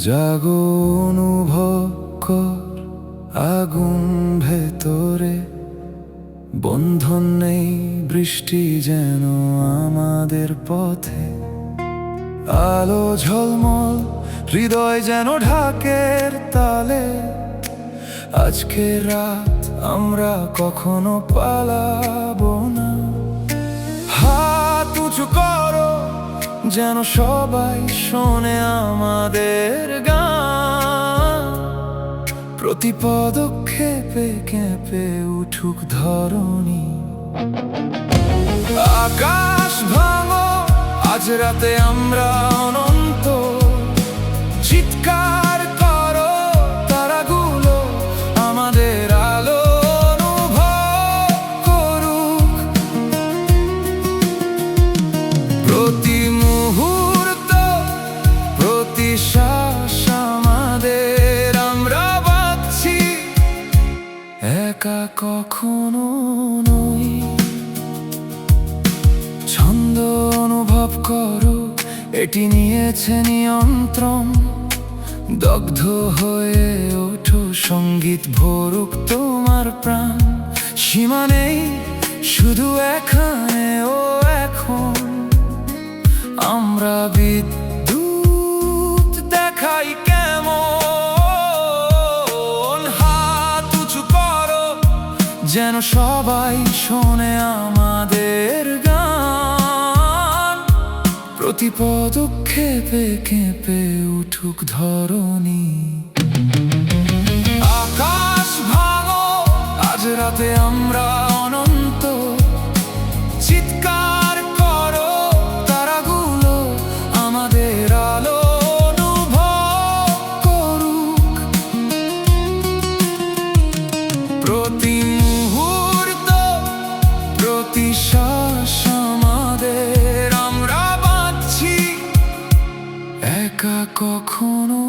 জাগো অনুভব কর আগুন ভেতরে, বন্ধন নেই বৃষ্টি যেন আমাদের পথে। আলো ঝলমল হৃদয় যেন ঢাকের তালে, আজকে রাত আমরা কখনো পালাবো না। হাত উঁচু করো যেন সবাই শোনে আমাদের গান, প্রতি পদক্ষেপে কেঁপে উঠুক ধরণী। আকাশ ভাঙো আজ রাতে আমরা অনন্ত, চিৎকার করো তারাগুলো আমাদের আলো অনুভব করুক। প্রতি মুহূর্ত প্রতি শ্বাস আমাদের, আমরা বাঁচছি একা কখনো নই। ছন্দ অনুভব করো এটি নিয়েছে নিয়ন্ত্রণ, দগ্ধ হয়ে ওঠো সঙ্গীত ভরুক তোমার প্রাণ। সীমা নেই শুধু এখানে ও এখন, আমরা বিদ্যুৎ দেখাই কেমন। হাত উঁচু করো যেন সবাই শোনে আমাদের গান, প্রতি পদক্ষেপে কেঁপে উঠুক ধরণী। আকাশ ভাঙো আজ রাতে আমরা অনন্ত, চিৎকার করো তারাগুলো আমাদের আলো অনুভব করুক। প্রতি মুহূর্ত প্রতি শ্বাস আমাদের, আমরা বাঁচছি একা কখনো